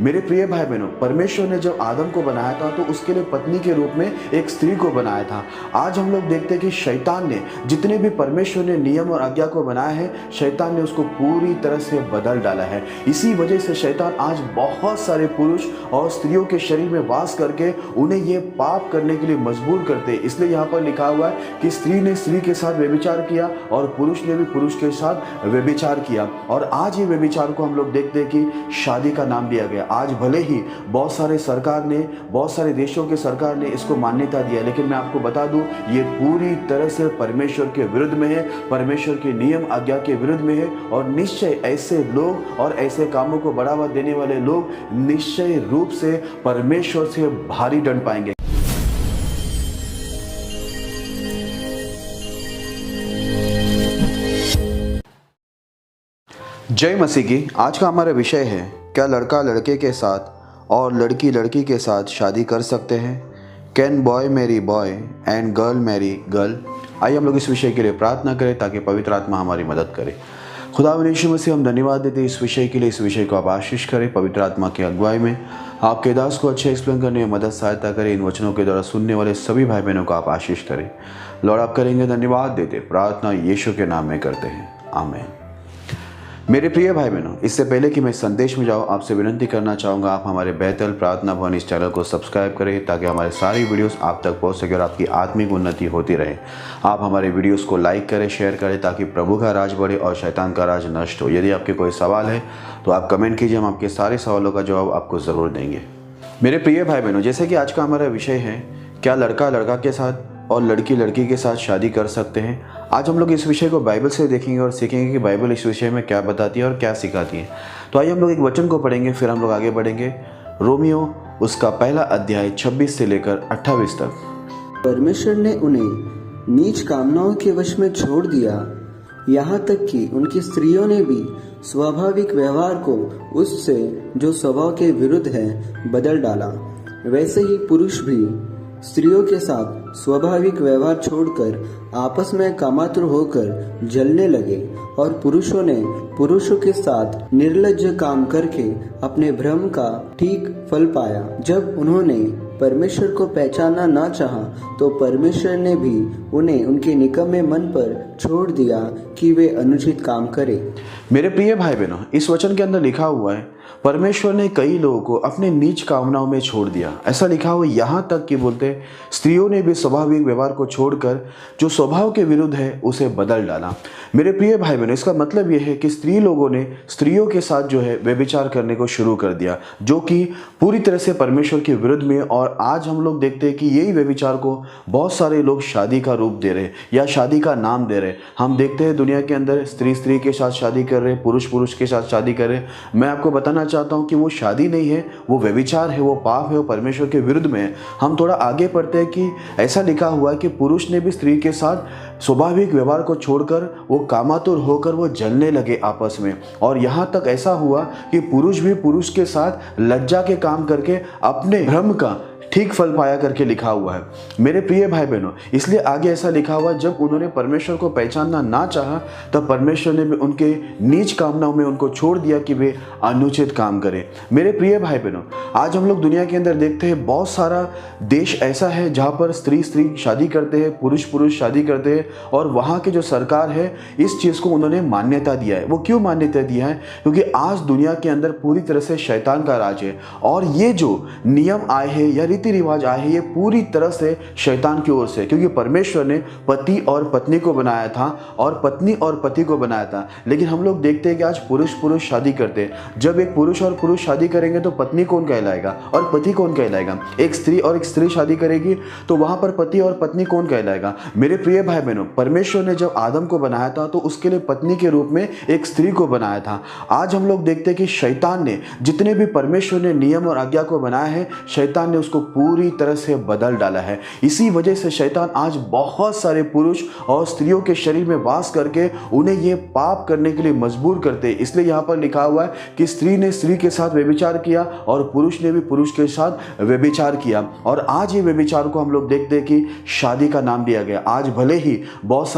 मेरे प्रिय भाई बहनों, परमेश्वर ने जब आदम को बनाया था तो उसके लिए पत्नी के रूप में एक स्त्री को बनाया था। आज हम लोग देखते हैं कि शैतान ने जितने भी परमेश्वर ने नियम और आज्ञा को बनाया है, शैतान ने उसको पूरी तरह से बदल डाला है। इसी वजह से शैतान आज बहुत सारे पुरुष और स्त्रियों के शरीर में वास करके उन्हें ये पाप करने के लिए मजबूर करते हैं। इसलिए यहाँ पर लिखा हुआ है कि स्त्री ने स्त्री के साथ व्यभिचार किया और पुरुष ने भी पुरुष के साथ व्यभिचार किया। और आज ये व्यभिचार को हम लोग देखते हैं कि शादी का नाम दिया गया। आज भले ही बहुत सारे देशों के सरकार ने इसको मान्यता दिया, लेकिन मैं आपको बता दूं ये पूरी तरह से परमेश्वर के विरुद्ध में है, परमेश्वर के नियम आज्ञा के विरुद्ध में है। और निश्चय ऐसे लोग और ऐसे कामों को बढ़ावा देने वाले लोग निश्चय रूप से परमेश्वर से भारी दंड पाएंगे। जय मसीह की। आज का हमारा विषय है, क्या लड़का लड़के के साथ और लड़की लड़की के साथ शादी कर सकते हैं? Can boy marry boy and girl marry girl? आइए हम लोग इस विषय के लिए प्रार्थना करें ताकि पवित्र आत्मा हमारी मदद करे। खुदा यीशु मसीह, हम धन्यवाद देते हैं इस विषय के लिए। इस विषय को आप आशीष करें, पवित्र आत्मा की अगुवाई में आपके दास को अच्छे एक्सप्लेन करने में मदद सहायता करें। इन वचनों के द्वारा सुनने वाले सभी भाई बहनों को आप आशीष करें। लॉर्ड, आप करेंगे, धन्यवाद देते। प्रार्थना यीशु के नाम में करते हैं, आमीन। मेरे प्रिय भाई बहनों, इससे पहले कि मैं संदेश में जाऊँ, आपसे विनती करना चाहूँगा आप हमारे बेहतर प्रार्थना भवन इस चैनल को सब्सक्राइब करें ताकि हमारे सारी वीडियोस आप तक पहुँच सके और आपकी आत्मिक उन्नति होती रहे। आप हमारे वीडियोस को लाइक करें, शेयर करें ताकि प्रभु का राज बढ़े और शैतान का राज नष्ट हो। यदि आपके कोई सवाल है तो आप कमेंट कीजिए, हम आपके सारे सवालों का जवाब आपको ज़रूर देंगे। मेरे प्रिय भाई बहनों, जैसे कि आज का हमारा विषय है, क्या लड़का लड़का के साथ और लड़की लड़की के साथ शादी कर सकते हैं? आज हम लोग इस विषय को बाइबल से देखेंगे और सीखेंगे कि बाइबल इस विषय में क्या बताती है और क्या सिखाती है। तो आइए हम लोग एक वचन को पढ़ेंगे, फिर हम लोग आगे बढ़ेंगे। रोमियो उसका पहला अध्याय 26 से लेकर 28 तक। परमेश्वर ने उन्हें नीच कामनाओं के वश में छोड़ दिया, यहाँ तक कि उनकी स्त्रियों ने भी स्वाभाविक व्यवहार को उससे जो स्वभाव के विरुद्ध है बदल डाला। वैसे ही पुरुष भी स्त्रियों के साथ स्वाभाविक व्यवहार छोड़कर आपस में कामातुर होकर जलने लगे और पुरुषों ने पुरुषों के साथ निर्लज्ज काम करके अपने भ्रम का ठीक फल पाया। जब उन्होंने परमेश्वर को पहचानना ना चाहा तो परमेश्वर ने भी उन्हें उनके निकम्मे मन पर छोड़ दिया कि वे अनुचित काम करें। मेरे प्रिय भाई बहनों, इस वचन के अंदर लिखा हुआ है परमेश्वर ने कई लोगों को अपने नीच कामनाओं में छोड़ दिया। ऐसा लिखा हुआ यहाँ तक कि बोलते स्त्रियों ने भी स्वाभाविक व्यवहार को छोड़कर जो स्वभाव के विरुद्ध है उसे बदल डाला। मेरे प्रिय भाई बहनों, इसका मतलब यह है कि स्त्री लोगों ने स्त्रियों के साथ जो है व्यभिचार करने को शुरू कर दिया, जो कि पूरी तरह से परमेश्वर के विरुद्ध में। और आज हम लोग देखते हैं कि यही व्यभिचार को बहुत सारे लोग शादी का रूप दे रहे या शादी का नाम दे रहे। हम देखते हैं दुनिया के अंदर स्त्री स्त्री के साथ शादी कर रहे, पुरुष पुरुष के साथ शादी कर रहे। मैं आपको बताना चाहता हूं कि वो शादी नहीं है, वो व्यभिचार है, वो पाप है, वो परमेश्वर के विरुद्ध में है। हम थोड़ा आगे पढ़ते हैं कि ऐसा लिखा हुआ है कि पुरुष ने भी स्त्री के साथ स्वाभाविक व्यवहार को छोड़कर वो कामातुर होकर वो जलने लगे आपस में। और यहाँ तक ऐसा हुआ कि पुरुष भी पुरुष के साथ लज्जा के काम करके अपने भ्रम का ठीक फल पाया करके लिखा हुआ है। मेरे प्रिय भाई बहनों, इसलिए आगे ऐसा लिखा हुआ, जब उन्होंने परमेश्वर को पहचानना ना चाहा तब परमेश्वर ने भी उनके नीच कामनाओं में उनको छोड़ दिया कि वे अनुचित काम करें। मेरे प्रिय भाई बहनों, आज हम लोग दुनिया के अंदर देखते हैं बहुत सारा देश ऐसा है जहाँ पर स्त्री स्त्री शादी करते हैं, पुरुष पुरुष शादी करते हैं। और वहाँ की जो सरकार है इस चीज़ को उन्होंने मान्यता दिया है। वो क्यों मान्यता दिया है? क्योंकि आज दुनिया के अंदर पूरी तरह से शैतान का राज है और ये जो नियम आए हैं या रीति रिवाज आए हैं ये पूरी तरह से शैतान की ओर से। क्योंकि परमेश्वर ने पति और पत्नी को बनाया था और पत्नी और पति को बनाया था, लेकिन हम लोग देखते हैं कि आज पुरुष पुरुष शादी करते हैं। जब एक पुरुष और पुरुष शादी करेंगे तो पत्नी कौन कहलाएगा और पति कौन कहलाएगा? एक स्त्री और एक स्त्री शादी करेगी तो वहां पर पति और पत्नी कौन कहलाएगा? मेरे प्रिय भाई बहनों, परमेश्वर ने जब आदम को बनाया था तो उसके लिए पत्नी के रूप में एक स्त्री को बनाया था। आज हम लोग देखते हैं कि शैतान ने जितने भी परमेश्वर ने नियम और आज्ञा को बनाया है, शैतान ने उसको पूरी तरह से बदल डाला है। इसी वजह से शैतान आज बहुत सारे पुरुष और स्त्रियों के शरीर में वास करके उन्हें ये पाप करने के लिए मजबूर करते हैं। इसलिए यहाँ पर लिखा हुआ है कि स्त्री ने स्त्री के साथ व्यभिचार किया और पुरुष ने भी पुरुष के साथ व्यभिचार किया। और आज ये व्यभिचार को हम लोग देखते हैं कि शादी का नाम दिया गया। आज भले ही बहुत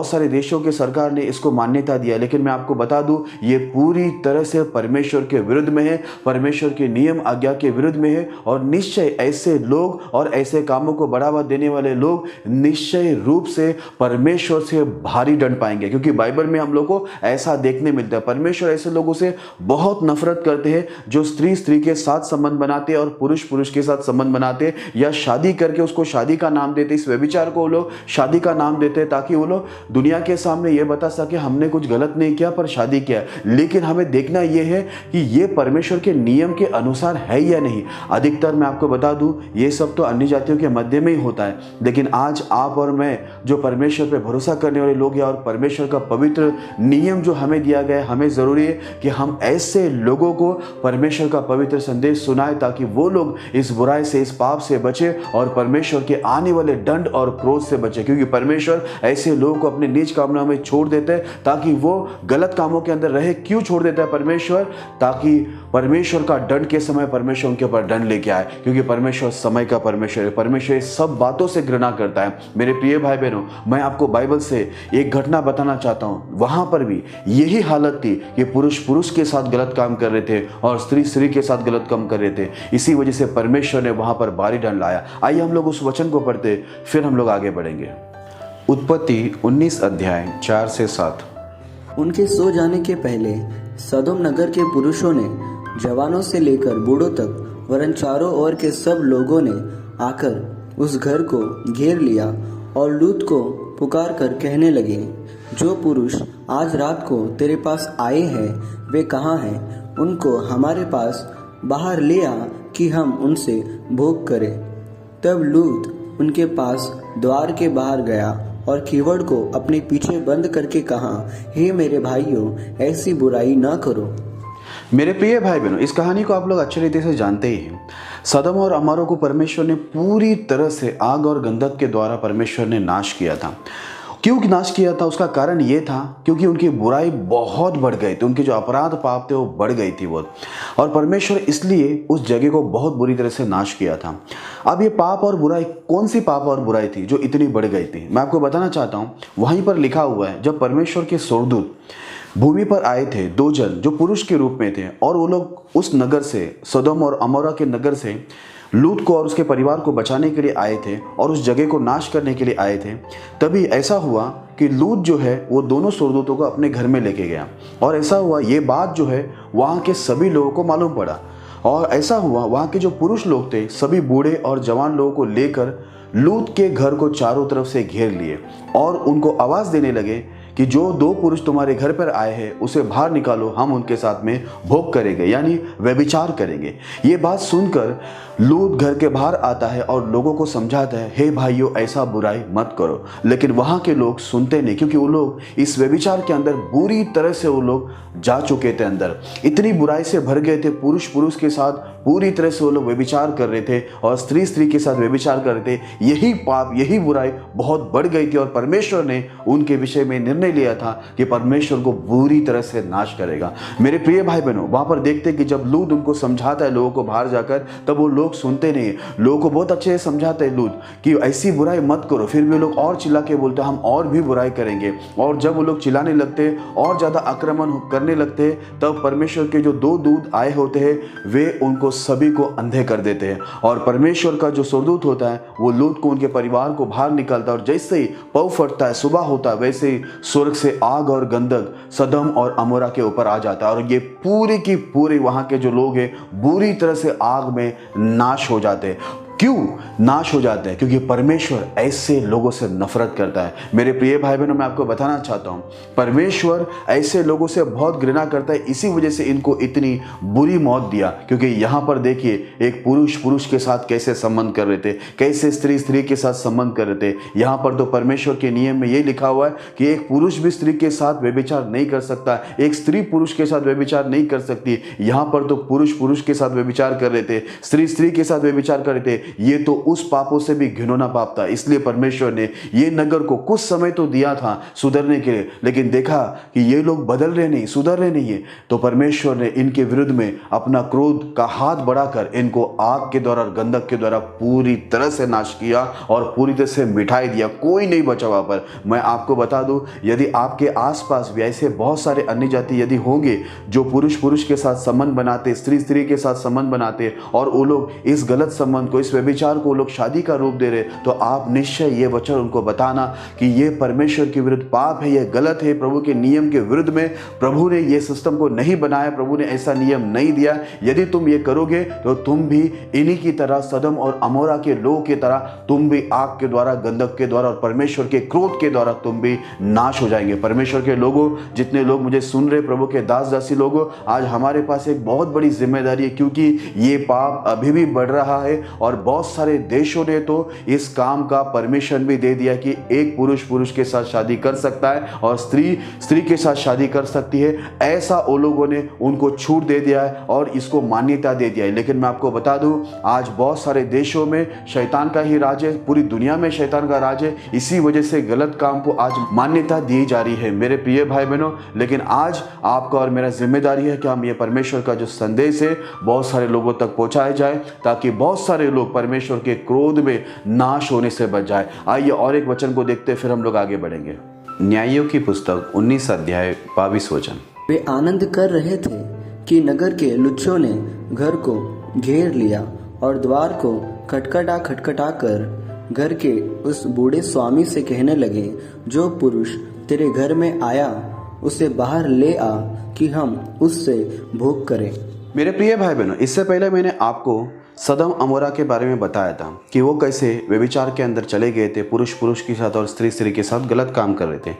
सारे देशों के सरकार ने इसको मान्यता दिया, लेकिन मैं आपको बता दूं ये पूरी तरह से परमेश्वर के विरुद्ध में है, परमेश्वर के नियम आज्ञा के विरुद्ध में है। और निश्चय ऐसे लोग और ऐसे कामों को बढ़ावा देने वाले लोग निश्चय रूप से परमेश्वर से भारी दंड पाएंगे, क्योंकि बाइबल में हम लोग को ऐसा देखने मिलता है। परमेश्वर ऐसे लोगों से बहुत नफरत करते हैं जो स्त्री स्त्री के साथ संबंध बनाते हैं और पुरुष पुरुष के साथ संबंध बनाते हैं, या शादी करके उसको शादी का नाम देते। इस व्यभिचार को वो लोग शादी का नाम देते हैं ताकि वो लोग दुनिया के सामने ये बता सके हमने कुछ गलत नहीं किया पर शादी किया। लेकिन हमें देखना यह है कि ये परमेश्वर के नियम के अनुसार है या नहीं। अधिकतर मैं आपको बता दूं ये सब तो अन्य जातियों के मध्य में ही होता है, लेकिन आज आप और मैं जो परमेश्वर पे भरोसा करने वाले लोग हैं और परमेश्वर का पवित्र नियम जो हमें दिया गया है, हमें जरूरी है कि हम ऐसे लोगों को परमेश्वर का पवित्र संदेश सुनाएं ताकि वो लोग इस बुराई से, इस पाप से बचे और परमेश्वर के आने वाले दंड और क्रोध से बचे। क्योंकि परमेश्वर ऐसे लोगों को अपने नीच कामनाओं में छोड़ देते हैं ताकि वो गलत कामों के अंदर रहे। क्यों छोड़ देता है परमेश्वर? ताकि परमेश्वर का दंड के समय परमेश्वर उनके ऊपर दंड लेके आए, क्योंकि परमेश्वर समय का परमेश्वर है। परमेश्वर सब बातों से घृणा करता है। मेरे प्रिय भाई बहनों, मैं आपको बाइबल से एक घटना बताना चाहता हूं। वहां पर भी यही हालत थी कि पुरुष पुरुष के साथ गलत काम कर रहे थे और स्त्री स्त्री के साथ गलत काम कर रहे थे। इसी वजह से परमेश्वर ने वहां पर भारी दंड लाया। आइए हम लोग उस वचन को पढ़ते, फिर हम लोग आगे बढ़ेंगे। उत्पत्ति 19 अध्याय 4 से 7। उनके सो जाने के पहले सदोम नगर के पुरुषों ने जवानों से लेकर बूढ़ों तक वरन चारों ओर के सब लोगों ने आकर उस घर को घेर लिया और लूत को पुकार कर कहने लगे, जो पुरुष आज रात को तेरे पास आए हैं वे कहाँ हैं? उनको हमारे पास बाहर ले आ कि हम उनसे भोग करें। तब लूत उनके पास द्वार के बाहर गया और कीवड़ को अपने पीछे बंद करके कहा, हे मेरे भाइयों, ऐसी बुराई न करो। मेरे प्रिय भाई बहनों, इस कहानी को आप लोग अच्छे रीति से जानते ही हैं। सदम और अमारों को परमेश्वर ने पूरी तरह से आग और गंधक के द्वारा परमेश्वर ने नाश किया था। क्यों नाश किया था? उसका कारण ये था क्योंकि उनकी बुराई बहुत बढ़ गई थी, उनके जो अपराध पाप थे वो बढ़ गई थी बहुत, और परमेश्वर इसलिए उस जगह को बहुत बुरी तरह से नाश किया था। अब ये पाप और बुराई, कौन सी पाप और बुराई थी जो इतनी बढ़ गई थी? मैं आपको बताना चाहता हूँ। वहीं पर लिखा हुआ है, जब परमेश्वर के स्वर्गदूत भूमि पर आए थे, दो जन जो पुरुष के रूप में थे, और वो लोग उस नगर से, सदोम और अमोरा के नगर से लूत को और उसके परिवार को बचाने के लिए आए थे और उस जगह को नाश करने के लिए आए थे। तभी ऐसा हुआ कि लूत जो है वो दोनों स्वर्गदूतों को अपने घर में लेके गया, और ऐसा हुआ ये बात जो है वहाँ के सभी लोगों को मालूम पड़ा, और ऐसा हुआ वहाँ के जो पुरुष लोग थे सभी बूढ़े और जवान लोगों को लेकर लूत के घर को चारों तरफ से घेर लिए और उनको आवाज़ देने लगे कि जो दो पुरुष तुम्हारे घर पर आए हैं उसे बाहर निकालो, हम उनके साथ में भोग करेंगे, यानी व्यभिचार करेंगे। ये बात सुनकर लूत घर के बाहर आता है और लोगों को समझाता है, हे भाइयों, ऐसा बुराई मत करो। लेकिन वहाँ के लोग सुनते नहीं, क्योंकि वो लोग इस व्यभिचार के अंदर बुरी तरह से वो लोग जा चुके थे। अंदर इतनी बुराई से भर गए थे, पुरुष पुरुष के साथ पूरी तरह से वो लोग व्यभिचार कर रहे थे और स्त्री स्त्री के साथ व्यभिचार कर रहे थे। यही पाप, यही बुराई बहुत बढ़ गई थी और परमेश्वर ने उनके विषय में निर्णय लिया था कि परमेश्वर को बुरी तरह से नाश करेगा। मेरे प्रिय भाई बहनों, वहां पर देखते कि जब लूत उनको समझाता है लोगों को बाहर जाकर, तब वो लोग सुनते नहीं। लोगों को बहुत अच्छे से समझाते हैं लूत कि ऐसी बुराई मत करो, फिर भी लोग और चिल्ला के बोलते हम और भी बुराई करेंगे। और जब वो लोग चिल्लाने लगते और ज्यादा आक्रमण करने लगते, तब परमेश्वर के जो दो दूत आए होते हैं वे उनको सभी को अंधे कर देते हैं, और परमेश्वर का जो स्वर्गदूत होता है वो लूत को, उनके परिवार को बाहर निकालता है। और जैसे ही पौ फटता है, सुबह होता है, वैसे ही स्वर्ग से आग और गंधक सदम और अमोरा के ऊपर आ जाता है और ये पूरे की पूरे वहां के जो लोग हैं बुरी तरह से आग में नाश हो जाते हैं। क्यों नाश हो जाते हैं? क्योंकि परमेश्वर ऐसे लोगों से नफरत करता है। मेरे प्रिय भाई बहनों, मैं आपको बताना चाहता हूँ, परमेश्वर ऐसे लोगों से बहुत घृणा करता है। इसी वजह से इनको इतनी बुरी मौत दिया। क्योंकि यहाँ पर देखिए, एक पुरुष पुरुष के साथ कैसे संबंध कर रहे थे, कैसे स्त्री स्त्री के साथ संबंध कर रहे थे। यहाँ पर तो परमेश्वर के नियम में ये लिखा हुआ है कि एक पुरुष भी स्त्री के साथ व्यभिचार नहीं कर सकता, एक स्त्री पुरुष के साथ व्यभिचार नहीं कर सकती। यहाँ पर तो पुरुष पुरुष के साथ व्यभिचार कर रहे थे, स्त्री स्त्री के साथ व्यभिचार कर रहे थे। ये तो उस पापों से भी घिनौना पाप था। इसलिए परमेश्वर ने ये नगर को कुछ समय तो दिया था सुधरने के लिए, लेकिन देखा कि ये लोग बदल रहे नहीं, सुधर रहे नहीं है, तो परमेश्वर ने इनके विरुद्ध में अपना क्रोध का हाथ बढ़ाकर इनको आग के द्वारा, गंधक के द्वारा पूरी तरह से नाश किया और पूरी तरह से मिटाई दिया। कोई नहीं बचा वहां पर। मैं आपको बता दूं, यदि आपके आसपास भी ऐसे बहुत सारे अन्य जाति यदि होंगे जो पुरुष पुरुष के साथ संबंध बनाते, स्त्री स्त्री के साथ संबंध बनाते, और वो लोग इस गलत संबंध को, इस व्यभिचार को लोग शादी का रूप दे रहे, तो आप निश्चय ये वचन उनको बताना कि ये परमेश्वर के विरुद्ध पाप है, ये गलत है, प्रभु के नियम के विरुद्ध में। प्रभु ने ये सिस्टम को नहीं बनाया, प्रभु ने ऐसा नियम नहीं दिया। यदि तुम ये करोगे तो तुम भी इन्हीं की तरह, सदम और अमोरा के लोगों की तरह, तुम भी आग के द्वारा, गंधक के द्वारा और परमेश्वर के क्रोध के द्वारा तुम भी नाश हो जाएंगे। परमेश्वर के लोगों, जितने लोग मुझे सुन रहे, प्रभु के दास दासी लोगों, आज हमारे पास एक बहुत बड़ी जिम्मेदारी है, क्योंकि ये पाप अभी भी बढ़ रहा है और बहुत सारे देशों ने तो इस काम का परमिशन भी दे दिया कि एक पुरुष पुरुष के साथ शादी कर सकता है और स्त्री स्त्री के साथ शादी कर सकती है। ऐसा वो लोगों ने उनको छूट दे दिया है और इसको मान्यता दे दिया है। लेकिन मैं आपको बता दूं, आज बहुत सारे देशों में शैतान का ही राज है, पूरी दुनिया में शैतान का राज है। इसी वजह से गलत काम को आज मान्यता दी जा रही है मेरे प्रिय भाई बहनों। लेकिन आज आपका और मेरा जिम्मेदारी है कि हम ये परमेश्वर का जो संदेश है बहुत सारे लोगों तक पहुंचाया जाए, ताकि बहुत सारे लोग परमेश्वर के क्रोध में नाश होने से बच जाए। आइए और एक वचन को देखते फिर हम लोग आगे बढ़ेंगे। न्यायों की पुस्तक 19 अध्याय 22 वचन। वे आनंद कर रहे थे कि नगर के लुच्चों ने घर को घेर लिया और द्वार को खटखटा कर घर के उस बूढ़े स्वामी से कहने लगे, जो पुरुष तेरे घर में आया उसे बाहर ले आ कि हम उससे भोग करें। मेरे प्रिय भाई बहनों, इससे पहले मैंने आपको सदम अमोरा के बारे में बताया था कि वो कैसे व्यभिचार के अंदर चले गए थे, पुरुष पुरुष के साथ और स्त्री स्त्री के साथ गलत काम कर रहे थे।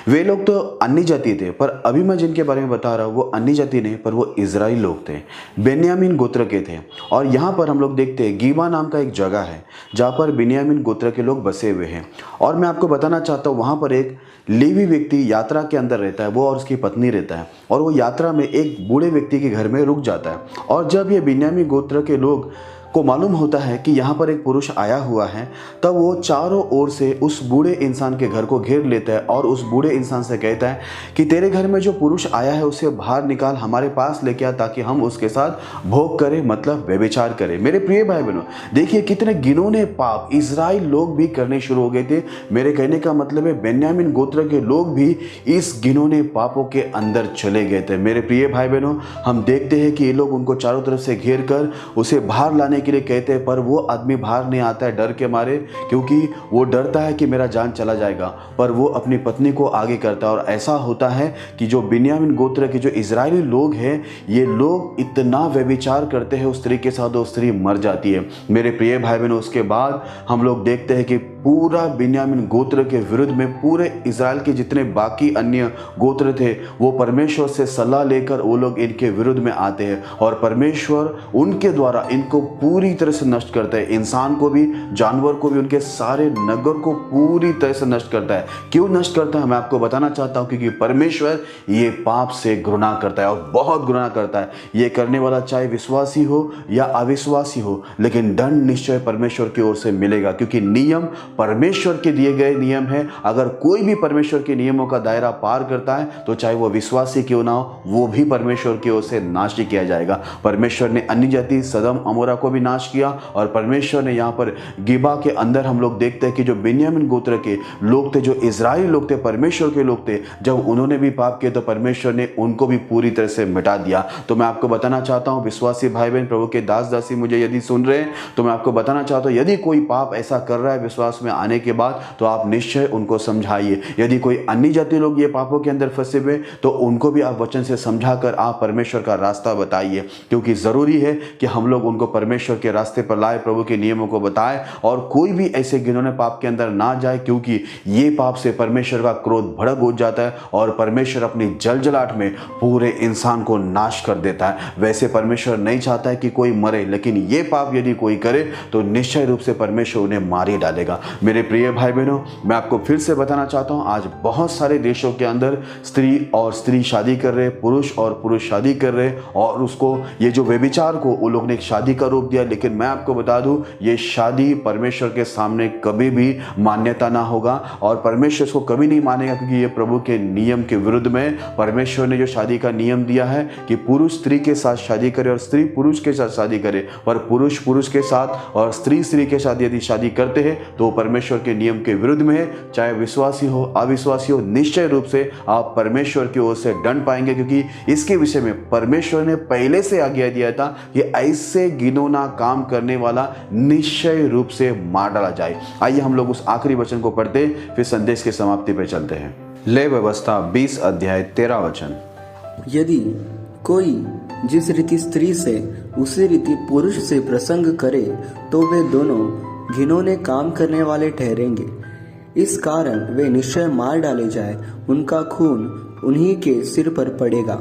वे लोग तो अन्य जाति थे, पर अभी मैं जिनके बारे में बता रहा हूँ वो अन्य जाति नहीं, पर वो इजराइल लोग थे, बेन्यामीन गोत्र के थे। और यहाँ पर हम लोग देखते हैं गीबा नाम का एक जगह है जहाँ पर बेन्यामीन गोत्र के लोग बसे हुए हैं। और मैं आपको बताना चाहता हूँ, वहाँ पर एक लेवी व्यक्ति यात्रा के अंदर रहता है, वो और उसकी पत्नी रहता है, और वो यात्रा में एक बूढ़े व्यक्ति के घर में रुक जाता है। और जब ये बेन्यामीन गोत्र के लोग को मालूम होता है कि यहाँ पर एक पुरुष आया हुआ है, तब वो चारों ओर से उस बूढ़े इंसान के घर को घेर लेता है और उस बूढ़े इंसान से कहता है कि तेरे घर में जो पुरुष आया है उसे बाहर निकाल, हमारे पास लेके आ, ताकि हम उसके साथ भोग करें, मतलब व्यभिचार करें। मेरे प्रिय भाई बहनों, देखिए कितने गिनौने पाप इजराइल लोग भी करने शुरू हो गए थे। मेरे कहने का मतलब है बेन्यामीन गोत्र के लोग भी इस गिनौने पापों के अंदर चले गए थे। मेरे प्रिय भाई बहनों, हम देखते हैं कि ये लोग उनको चारों तरफ से घेर कर उसे बाहर लाने के लिए कहते हैं, पर वो आदमी बाहर नहीं आता है डर के मारे, क्योंकि वो डरता है कि मेरा जान चला जाएगा। पर वो अपनी पत्नी को आगे करता है। और ऐसा होता है कि जो बिन्यामीन गोत्र के जो इजरायली लोग हैं, ये लोग इतना व्यभिचार करते हैं उस स्त्री के साथ, वो स्त्री मर जाती है। मेरे प्रिय भाई बहनों, उसके बाद हम लोग देखते हैं कि पूरा बिन्यामीन गोत्र के विरुद्ध में पूरे इजराइल के जितने बाकी अन्य गोत्र थे, वो परमेश्वर से सलाह लेकर वो लोग इनके विरुद्ध में आते हैं और परमेश्वर उनके द्वारा इनको पूरी तरह से नष्ट करता है। इंसान को भी, जानवर को भी, उनके सारे नगर को पूरी तरह से नष्ट करता है। क्यों नष्ट करता है मैं आपको बताना चाहता हूँ, क्योंकि परमेश्वर ये पाप से घृणा करता है और बहुत घृणा करता है। ये करने वाला चाहे विश्वासी हो या अविश्वासी हो, लेकिन दंड निश्चय परमेश्वर की ओर से मिलेगा, क्योंकि नियम परमेश्वर के दिए गए नियम है। अगर कोई भी परमेश्वर के नियमों का दायरा पार करता है, तो चाहे वो विश्वासी क्यों ना हो, वो भी परमेश्वर की ओर से नाश किया जाएगा। परमेश्वर ने अन्य जाति सदम अमोरा को भी नाश किया, और परमेश्वर ने यहाँ पर गिबा के अंदर हम लोग देखते हैं कि जो बिन्यामीन गोत्र के लोग थे, जो इजराइली लोग थे, परमेश्वर के लोग थे, जब उन्होंने भी पाप किए तो परमेश्वर ने उनको भी पूरी तरह से मिटा दिया। तो मैं आपको बताना चाहता हूँ, विश्वासी भाई बहन, प्रभु के दास दासी मुझे यदि सुन रहे हैं, तो मैं आपको बताना चाहता हूँ, यदि कोई पाप ऐसा कर रहा है विश्वास में आने के बाद तो आप निश्चय उनको समझाइए। यदि कोई अन्य जाति लोग ये पापों के अंदर फंसे हुए तो उनको भी आप वचन से समझाकर आप परमेश्वर का रास्ता बताइए, क्योंकि ज़रूरी है कि हम लोग उनको परमेश्वर के रास्ते पर लाए, प्रभु के नियमों को बताएं और कोई भी ऐसे घिनौने पाप के अंदर ना जाए, क्योंकि ये पाप से परमेश्वर का क्रोध भड़क हो जाता है और परमेश्वर अपनी जलजलाहट में पूरे इंसान को नाश कर देता है। वैसे परमेश्वर नहीं चाहता है कि कोई मरे, लेकिन ये पाप यदि कोई करे तो निश्चय रूप से परमेश्वर उन्हें मार ही डालेगा। मेरे प्रिय भाई बहनों, मैं आपको फिर से बताना चाहता हूँ, आज बहुत सारे देशों के अंदर स्त्री और स्त्री शादी कर रहे, पुरुष और पुरुष शादी कर रहे और उसको ये जो व्यभिचार को वो लोग ने एक शादी का रूप दिया। लेकिन मैं आपको बता दूं, ये शादी परमेश्वर के सामने कभी भी मान्यता ना होगा और परमेश्वर इसको कभी नहीं मानेगा, क्योंकि ये प्रभु के नियम के विरुद्ध में परमेश्वर ने जो शादी का नियम दिया है कि पुरुष स्त्री के साथ शादी करे और स्त्री पुरुष के साथ शादी करे, पर पुरुष पुरुष के साथ और स्त्री स्त्री के साथ यदि शादी करते हैं तो परमेश्वर के नियम के विरुद्ध में है। चाहे विश्वासी हो अविश्वासी हो, निश्चय रूप से आप परमेश्वर की ओर से दंड पाएंगे, क्योंकि इसके विषय में परमेश्वर ने पहले से आज्ञा दिया था कि ऐसे घिनौना काम करने वाला निश्चय रूप से मार डाला जाए। आइए हम लोग उस आखिरी वचन को पढ़ते फिर संदेश की समाप्ति पर चलते हैं। ले व्यवस्था 20 अध्याय 13 वचन। यदि कोई जिस रीति स्त्री से उसी रीति पुरुष से प्रसंग करे तो वे दोनों घिनौने काम करने वाले ठहरेंगे। इस कारण वे निश्चय मार डाले जाए, उनका खून उन्हीं के सिर पर पड़ेगा।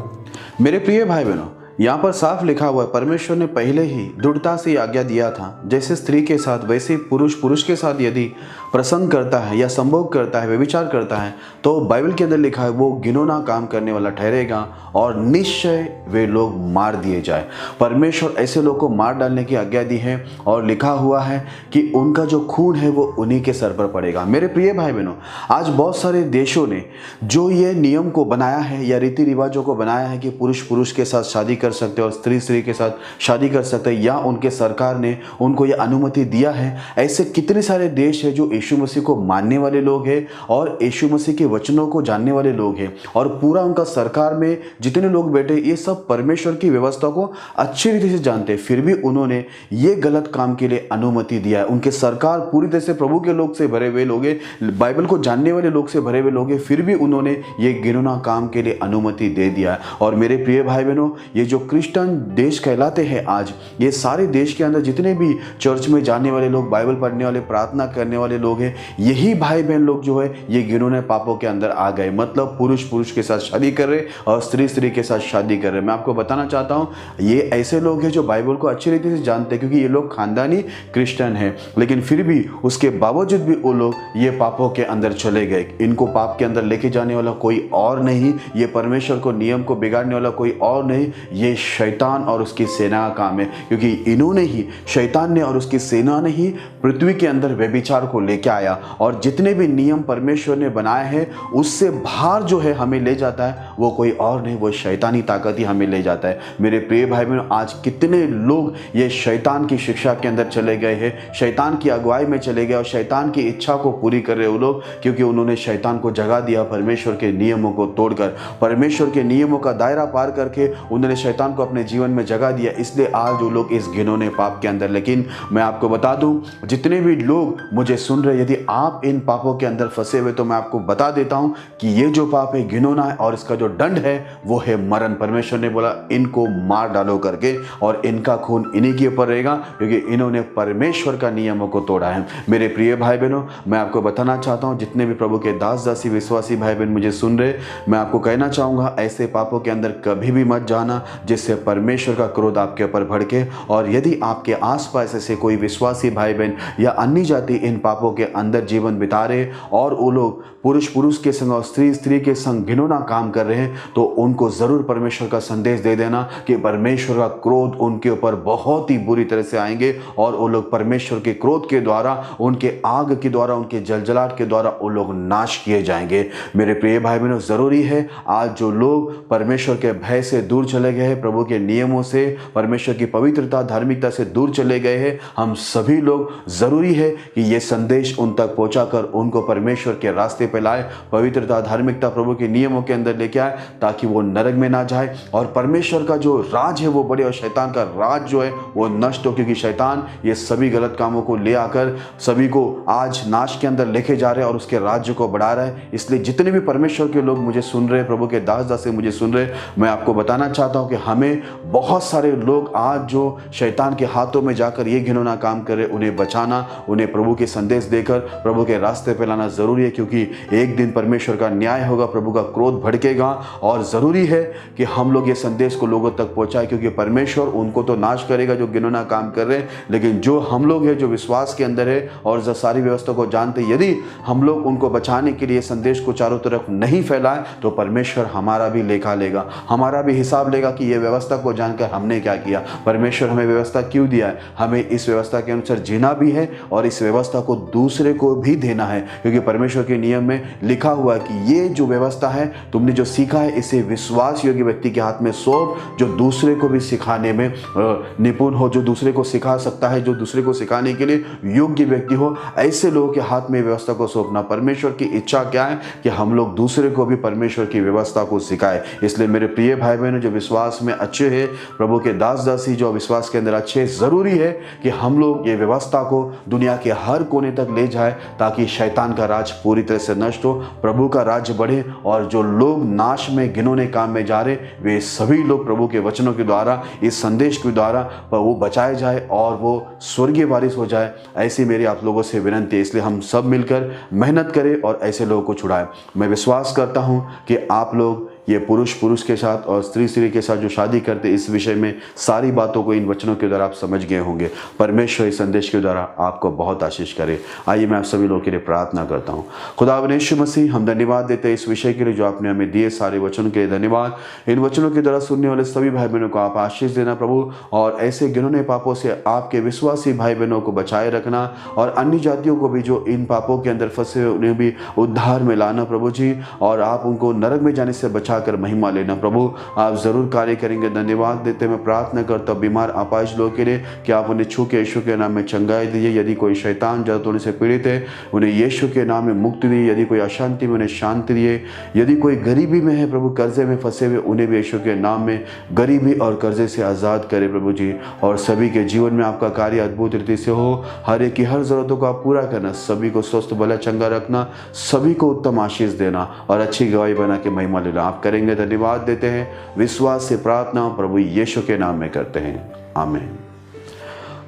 मेरे प्रिय भाई बहनों, यहाँ पर साफ लिखा हुआ है, परमेश्वर ने पहले ही दृढ़ता से आज्ञा दिया था, जैसे स्त्री के साथ वैसे पुरुष पुरुष के साथ यदि प्रसंग करता है या संभोग करता है, व्यभिचार करता है, तो बाइबल के अंदर लिखा है वो घिनौना काम करने वाला ठहरेगा और निश्चय वे लोग मार दिए जाए। परमेश्वर ऐसे लोग को मार डालने की आज्ञा दी है और लिखा हुआ है कि उनका जो खून है वो उन्हीं के सर पर पड़ेगा। मेरे प्रिय भाई बहनों, आज बहुत सारे देशों ने जो ये नियम को बनाया है या रीति रिवाजों को बनाया है कि पुरुष पुरुष के साथ शादी कर सकते हैं और स्त्री स्त्री के साथ शादी कर सकते हैं, या उनके सरकार ने उनको ये अनुमति दिया है, ऐसे कितने सारे देश है जो यीशु मसीह को मानने वाले लोग हैं और यीशु मसीह के वचनों को जानने वाले लोग हैं और पूरा उनका सरकार में जितने लोग बैठे ये सब परमेश्वर की व्यवस्था को अच्छी रीति से जानते हैं, फिर भी उन्होंने ये गलत काम के लिए अनुमति दिया है। उनके सरकार पूरी तरह से प्रभु के लोग से भरे हुए लोग हैं, बाइबल को जानने वाले लोग से भरे हुए लोग हैं, फिर भी उन्होंने ये घिनौना काम के लिए अनुमति दे दिया है। और मेरे प्रिय भाई बहनों, ये जो क्रिश्चियन देश कहलाते हैं आज, ये सारे देश के अंदर जितने भी चर्च में जाने वाले लोग, बाइबल पढ़ने वाले, प्रार्थना करने वाले लोग हैं, यही भाई बहन लोग जो है ये घिनौने पापों के अंदर आ गए। मतलब पुरुष पुरुष के साथ शादी कर रहे और स्त्री स्त्री के साथ शादी कर रहे। मैं आपको बताना चाहता हूँ, ये ऐसे लोग हैं जो बाइबल को अच्छी रीति से जानते हैं, क्योंकि ये लोग खानदानी क्रिश्चियन हैं, लेकिन फिर भी उसके बावजूद भी वो लोग ये पापों के अंदर चले गए। इनको पाप के अंदर लेके जाने वाला कोई और नहीं, ये परमेश्वर को नियम को बिगाड़ने वाला कोई और नहीं, ये शैतान और उसकी सेना का काम है, क्योंकि इन्होंने ही, शैतान ने और उसकी सेना ने ही पृथ्वी के अंदर व्यभिचार को लेके आया और जितने भी नियम परमेश्वर ने बनाए हैं उससे बाहर जो है हमें ले जाता है वो कोई और नहीं, वो शैतानी ताकत ही हमें ले जाता है। मेरे प्रिय भाई बहनों, आज कितने लोग ये शैतान की शिक्षा के अंदर चले गए हैं, शैतान की अगुवाई में चले गए और शैतान की इच्छा को पूरी कर रहे वो लोग, क्योंकि उन्होंने शैतान को जगह दिया परमेश्वर के नियमों को तोड़कर, परमेश्वर के नियमों का दायरा पार करके उन्होंने शैतान को अपने जीवन में जगह दिया। इसलिए आज वो लोग इस घिनौने पाप के अंदर। लेकिन मैं आपको बता दूं, जितने भी लोग मुझे सुन रहे, यदि आप इन पापों के अंदर फंसे हुए, तो मैं आपको बता देता हूं कि ये जो पाप है घिनौना है और इसका जो दंड है वो है मरण। परमेश्वर ने बोला इनको मार डालो करके और इनका खून इन्हीं के ऊपर रहेगा, क्योंकि इन्होंने परमेश्वर का नियमों को तोड़ा है। मेरे प्रिय भाई बहनों, मैं आपको बताना चाहता हूं, जितने भी प्रभु के दास दासी विश्वासी भाई बहन मुझे सुन रहे, मैं आपको कहना चाहूंगा, ऐसे पापों के अंदर कभी भी मत जाना जिससे परमेश्वर का क्रोध आपके ऊपर भड़के। और यदि आपके आसपास ऐसे कोई विश्वासी भाई बहन या अन्य जाति इन पापों के अंदर जीवन बिता रहे और वो लोग पुरुष पुरुष के संग और स्त्री स्त्री के संग घिनौना काम कर रहे हैं, तो उनको जरूर परमेश्वर का संदेश दे देना कि परमेश्वर का क्रोध उनके ऊपर बहुत ही बुरी तरह से आएंगे और वो लोग परमेश्वर के क्रोध के द्वारा, उनके आग के द्वारा, उनके जलजलाहट के द्वारा वो लोग नाश किए जाएंगे। मेरे प्रिय भाई बहनों, जरूरी है आज जो लोग परमेश्वर के भय से दूर चले गए हैं, प्रभु के नियमों से, परमेश्वर की पवित्रता धार्मिकता से दूर चले गए हैं, हम सभी लोग जरूरी है कि ये संदेश संदेश उन तक पहुंचाकर उनको परमेश्वर के रास्ते पे लाए, पवित्रता धार्मिकता प्रभु के नियमों के अंदर लेके आए, ताकि वो नरक में ना जाए और परमेश्वर का जो राज है वो बढ़े और शैतान का राज जो है वो नष्ट हो। क्योंकि शैतान ये सभी गलत कामों को ले आकर सभी को आज नाश के अंदर लेके जा रहे हैं और उसके राज्य को बढ़ा रहा है। इसलिए जितने भी परमेश्वर के लोग मुझे सुन रहे, प्रभु के दास दासी मुझे सुन रहे, मैं आपको बताना चाहता हूं कि हमें बहुत सारे लोग आज जो शैतान के हाथों में जाकर ये घिनौना काम कर रहे, उन्हें बचाना, उन्हें प्रभु के संदेश देकर प्रभु के रास्ते पे लाना जरूरी है। क्योंकि एक दिन परमेश्वर का न्याय होगा, प्रभु का क्रोध भड़केगा और जरूरी है कि हम लोग ये संदेश को लोगों तक पहुंचाए। क्योंकि परमेश्वर उनको तो नाश करेगा जो घिनौना काम कर रहे हैं, लेकिन जो हम लोग हैं जो विश्वास के अंदर है और जो सारी व्यवस्था को जानते, यदि हम लोग उनको बचाने के लिए संदेश को चारों तरफ नहीं फैलाए तो परमेश्वर हमारा भी लेखा लेगा, हमारा भी हिसाब लेगा कि ये व्यवस्था को जानकर हमने क्या किया। परमेश्वर हमें व्यवस्था क्यों दिया है? हमें इस व्यवस्था के अनुसार जीना भी है और इस व्यवस्था को दूसरे को भी देना है। क्योंकि परमेश्वर के नियम में लिखा हुआ है कि ये जो व्यवस्था है, तुमने जो सीखा है, इसे विश्वास योग्य व्यक्ति के हाथ में सौंप, जो दूसरे को भी सिखाने में निपुण हो, जो दूसरे को सिखा सकता है, जो दूसरे को सिखाने के लिए योग्य व्यक्ति हो। ऐसे लोगों के हाथ में व्यवस्था को सौंपना। परमेश्वर की इच्छा क्या है कि हम लोग दूसरे को भी परमेश्वर की व्यवस्था को सिखाए। इसलिए मेरे प्रिय भाई बहनों जो विश्वास में अच्छे हैं, प्रभु के दास दासी जो विश्वास के अंदर अच्छे, जरूरी है कि हम लोग ये व्यवस्था को दुनिया के हर कोने तक ले जाए, ताकि शैतान का राज पूरी तरह से नष्ट हो, प्रभु का राज्य बढ़े और जो लोग नाश में घिनौने काम में जा रहे, वे सभी लोग प्रभु के वचनों के द्वारा, इस संदेश के द्वारा वो बचाए जाए और वो स्वर्गीय वारिस हो जाए। ऐसी मेरी आप लोगों से विनती है। इसलिए हम सब मिलकर मेहनत करें और ऐसे लोगों को छुड़ाएं। मैं विश्वास करता हूं कि आप लोग ये पुरुष पुरुष के साथ और स्त्री स्त्री के साथ जो शादी करते, इस विषय में सारी बातों को इन वचनों के द्वारा आप समझ गए होंगे। परमेश्वर इस संदेश के द्वारा आपको बहुत आशीष करे। आइए मैं आप सभी लोगों के लिए प्रार्थना करता हूँ। खुदावंद यीशु मसीह, हम धन्यवाद देते हैं इस विषय के लिए जो आपने हमें दिए, सारे वचनों के लिए धन्यवाद। इन वचनों के द्वारा सुनने वाले सभी भाई बहनों को आप आशीष देना प्रभु, और ऐसे घिनौने पापों से आपके विश्वासी भाई बहनों को बचाए रखना, और अन्य जातियों को भी जो इन पापों के अंदर फंसे हुए उन्हें भी उद्धार में लाना प्रभु जी, और आप उनको नरक में जाने से बचा कर महिमा लेना प्रभु। आप जरूर कार्य करेंगे। धन्यवाद देते मैं प्रार्थना करता हूं बीमार अपाहिज लोगों के लिए कि आप उन्हें छू के यीशु के नाम में चंगाई दीजिए। यदि कोई शैतान जड़ तोड़ने से पीड़ित है, उन्हें यीशु के नाम में मुक्ति दिए। यदि कोई अशांति में, उन्हें शांति दिए। यदि कोई गरीबी में है प्रभु, कर्जे में फंसे हुए, उन्हें भी यीशु के नाम में गरीबी और कर्जे से आज़ाद करे प्रभु जी। और सभी के जीवन में आपका कार्य अद्भुत रीति से हो। हर एक की हर जरूरतों को आप पूरा करना, सभी को स्वस्थ भला चंगा रखना, सभी को उत्तम आशीष देना और अच्छी गवाही बना के महिमा लेना आप करेंगे। धन्यवाद देते हैं। विश्वास से प्रार्थना प्रभु यीशु के नाम में करते हैं, आमीन।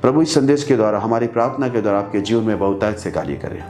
प्रभु इस संदेश के द्वारा, हमारी प्रार्थना के द्वारा आपके जीवन में बहुतायत से कार्य करें।